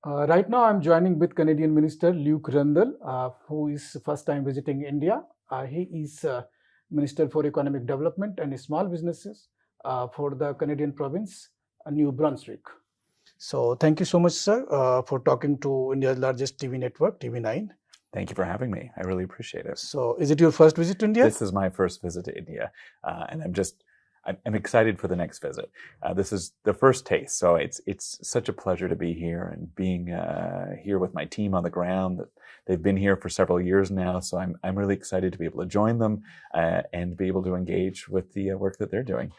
Right now, I'm joining with Canadian Minister Luke Randall, who is first time visiting India. He is Minister for Economic Development and Small Businesses for the Canadian province, New Brunswick. So thank you so much, sir, for talking to India's largest TV network, TV9. Thank you for having me. I really appreciate it. So is it your first visit to India? This is my first visit to India, and I'm excited for the next visit. This is the first taste, so it's such a pleasure to be here and being here with my team on the ground. They've been here for several years now, so I'm really excited to be able to join them and be able to engage with the work that they're doing.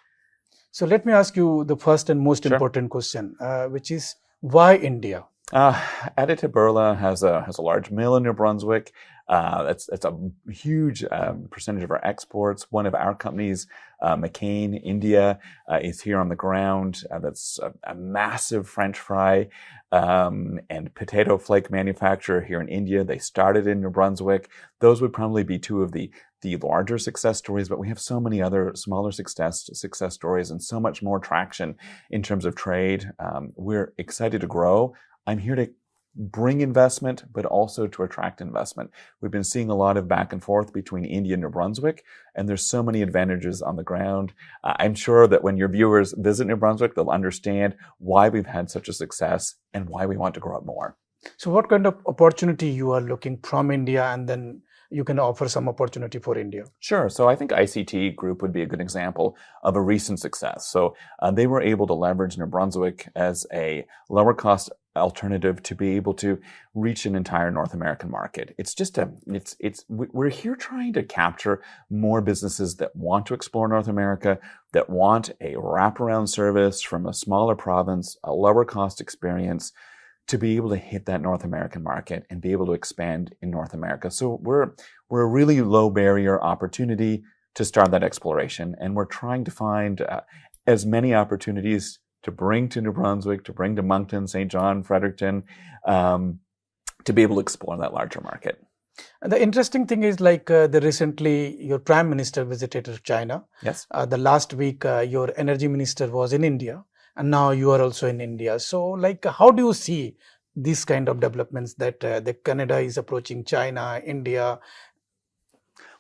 So let me ask you the first and most important question, which is why India? Aditya Birla has a large mill in New Brunswick. That's a huge percentage of our exports. One of our companies, McCain India, is here on the ground. That's a massive French fry and potato flake manufacturer here in India. They started in New Brunswick. Those would probably be two of the larger success stories, but we have so many other smaller success stories and so much more traction in terms of trade. We're excited to grow. I'm here to bring investment, but also to attract investment. We've been seeing a lot of back and forth between India and New Brunswick, and there's so many advantages on the ground. I'm sure that when your viewers visit New Brunswick, they'll understand why we've had such a success and why we want to grow it more. So what kind of opportunity you are looking from India, and then you can offer some opportunity for India? Sure. So I think ICT Group would be a good example of a recent success. So they were able to leverage New Brunswick as a lower cost alternative to be able to reach an entire North American market. We're here trying to capture more businesses that want to explore North America, that want a wraparound service from a smaller province, a lower cost experience, to be able to hit that North American market and be able to expand in North America. So we're a really low barrier opportunity to start that exploration, and we're trying to find as many opportunities to bring to New Brunswick, to bring to Moncton, St. John, Fredericton, to be able to explore that larger market. And the interesting thing is, recently your Prime Minister visited China. Yes. The last week, your Energy Minister was in India, and now you are also in India. So, how do you see these kind of developments that the Canada is approaching China, India?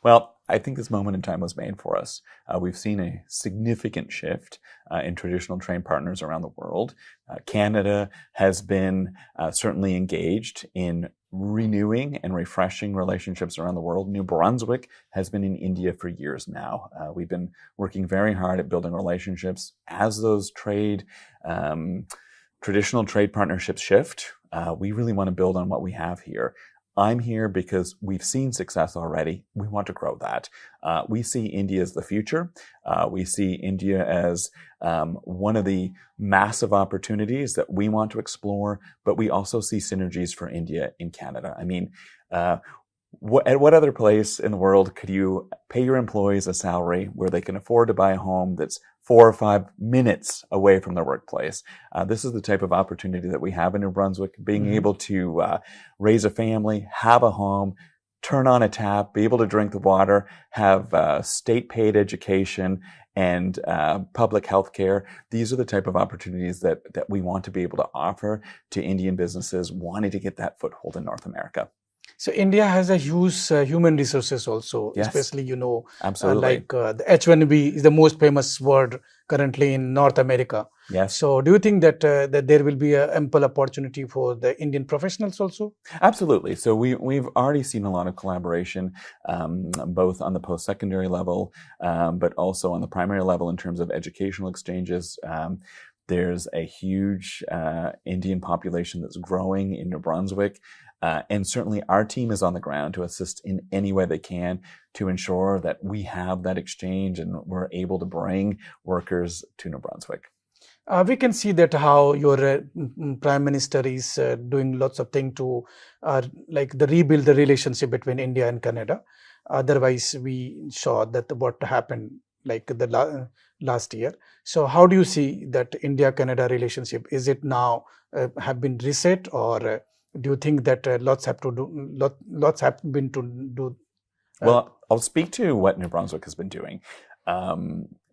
Well, I think this moment in time was made for us. We've seen a significant shift in traditional trade partners around the world. Canada has been certainly engaged in renewing and refreshing relationships around the world. New Brunswick has been in India for years now. We've been working very hard at building relationships. As those traditional trade partnerships shift, we really want to build on what we have here. I'm here because we've seen success already. We want to grow that. We see India as the future. We see India as one of the massive opportunities that we want to explore, but we also see synergies for India in Canada. I mean, at what other place in the world could you pay your employees a salary where they can afford to buy a home that's 4 or 5 minutes away from their workplace? This is the type of opportunity that we have in New Brunswick, being able to raise a family, have a home, turn on a tap, be able to drink the water, have state-paid education and public health care. These are the type of opportunities that we want to be able to offer to Indian businesses wanting to get that foothold in North America. So India has a huge human resources also, yes. Especially, absolutely. The H1B is the most famous word currently in North America. Yes. So do you think that there will be an ample opportunity for the Indian professionals also? Absolutely. So we've already seen a lot of collaboration, both on the post-secondary level, but also on the primary level in terms of educational exchanges. There's a huge Indian population that's growing in New Brunswick. And certainly our team is on the ground to assist in any way they can to ensure that we have that exchange and we're able to bring workers to New Brunswick. We can see that how your Prime Minister is doing lots of things to rebuild the relationship between India and Canada. Otherwise, we saw that what happened the last year. So how do you see that India-Canada relationship? Is it now have been reset, or do you think that lots have been to do? Well, I'll speak to what New Brunswick has been doing.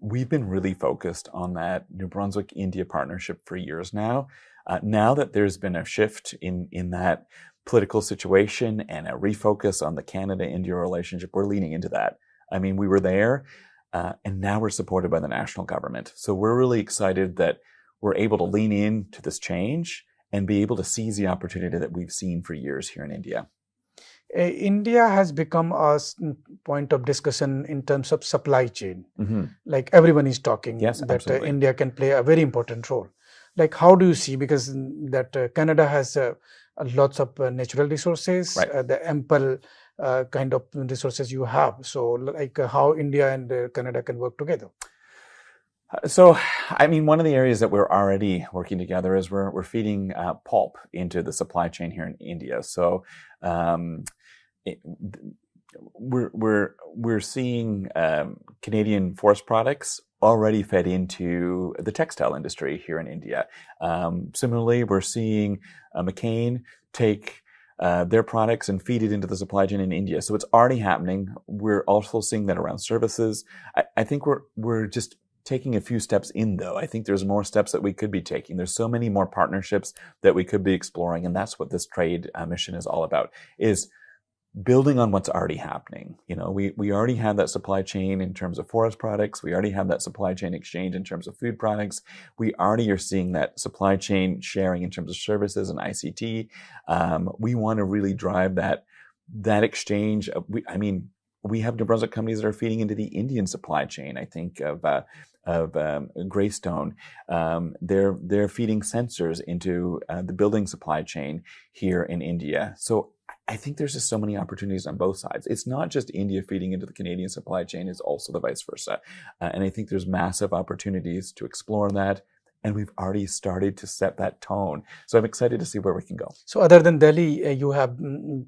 We've been really focused on that New Brunswick-India partnership for years now. Now that there's been a shift in that political situation and a refocus on the Canada-India relationship, we're leaning into that. I mean, we were there, and now we're supported by the national government. So we're really excited that we're able to lean into this change and be able to seize the opportunity that we've seen for years here in India. India has become a point of discussion in terms of supply chain. Mm-hmm. Like everyone is talking Yes, that absolutely. India can play a very important role. Like how do you see, because that Canada has lots of natural resources, Right. the ample kind of resources you have. So like how India and Canada can work together. So, I mean, one of the areas that we're already working together is we're feeding pulp into the supply chain here in India. So, we're seeing Canadian forest products already fed into the textile industry here in India. Similarly, we're seeing McCain take their products and feed it into the supply chain in India. So it's already happening. We're also seeing that around services. I think we're just taking a few steps in, though. I think there's more steps that we could be taking. There's so many more partnerships that we could be exploring, and that's what this trade mission is all about, is building on what's already happening. You know, we already have that supply chain in terms of forest products. We already have that supply chain exchange in terms of food products. We already are seeing that supply chain sharing in terms of services and ICT. We want to really drive that exchange. We have New Brunswick companies that are feeding into the Indian supply chain. I think of Greystone. They're feeding sensors into the building supply chain here in India. So I think there's just so many opportunities on both sides. It's not just India feeding into the Canadian supply chain, it's also the vice versa. And I think there's massive opportunities to explore that. And we've already started to set that tone. So I'm excited to see where we can go. So other than Delhi, you have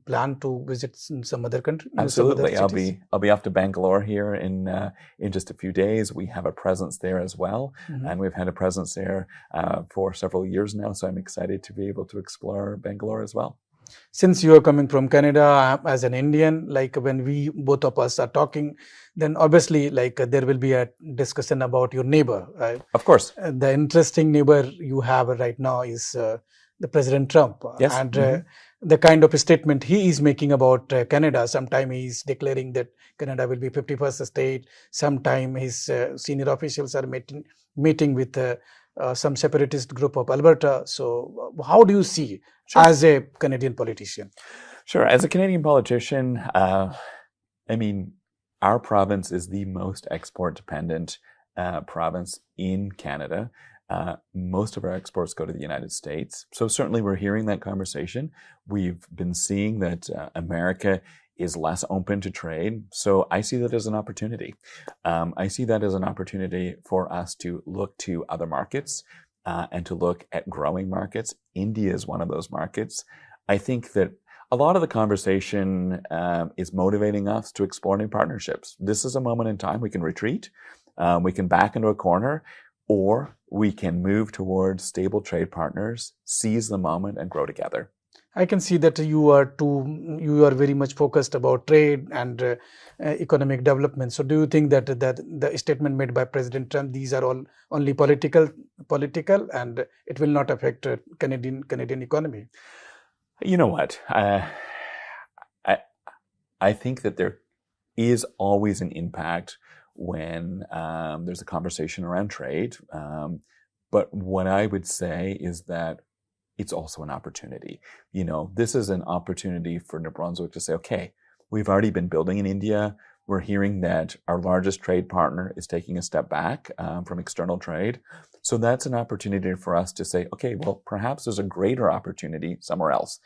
planned to visit some other country? Absolutely. I'll be off to Bangalore here in just a few days. We have a presence there as well. Mm-hmm. And we've had a presence there for several years now. So I'm excited to be able to explore Bangalore as well. Since you are coming from Canada as an Indian, like when we both of us are talking, then obviously like there will be a discussion about your neighbor. Right? Of course. The interesting neighbor you have right now is the President Trump. Yes. And Mm-hmm. the kind of statement he is making about Canada, sometime he is declaring that Canada will be 51st state. Sometime his senior officials are meeting with some separatist group of Alberta. So how do you see as a Canadian politician? Sure. As a Canadian politician, I mean, our province is the most export dependent province in Canada. Most of our exports go to the United States. So certainly we're hearing that conversation. We've been seeing that America is less open to trade. So I see that as an opportunity. I see that as an opportunity for us to look to other markets and to look at growing markets. India is one of those markets. I think that a lot of the conversation is motivating us to explore new partnerships. This is a moment in time. We can retreat, we can back into a corner, or we can move towards stable trade partners, seize the moment, and grow together. I can see that you are very much focused about trade and economic development. So do you think that the statement made by President Trump, these are all only political and it will not affect Canadian economy? You know what? I think that there is always an impact when there's a conversation around trade. But what I would say is that it's also an opportunity. You know, this is an opportunity for New Brunswick to say, okay, we've already been building in India. We're hearing that our largest trade partner is taking a step back from external trade. So that's an opportunity for us to say, okay, well, perhaps there's a greater opportunity somewhere else.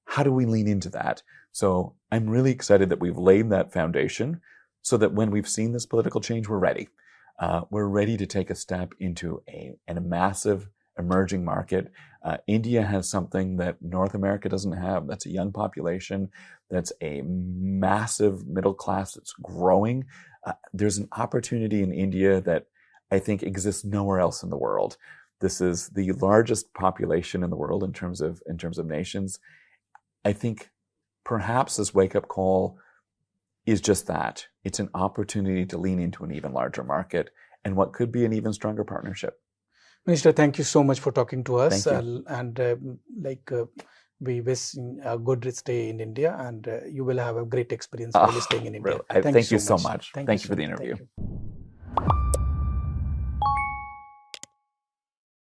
How do we lean into that? So I'm really excited that we've laid that foundation so that when we've seen this political change, we're ready. We're ready to take a step into a massive emerging market. India has something that North America doesn't have. That's a young population. That's a massive middle class that's growing. There's an opportunity in India that I think exists nowhere else in the world. This is the largest population in the world in terms of nations. I think perhaps this wake-up call is just that. It's an opportunity to lean into an even larger market and what could be an even stronger partnership. Minister, thank you so much for talking to us. Thank you. We wish a good stay in India, and you will have a great experience while staying in India. Really, thank you so much. Thank you for the interview. Thank you.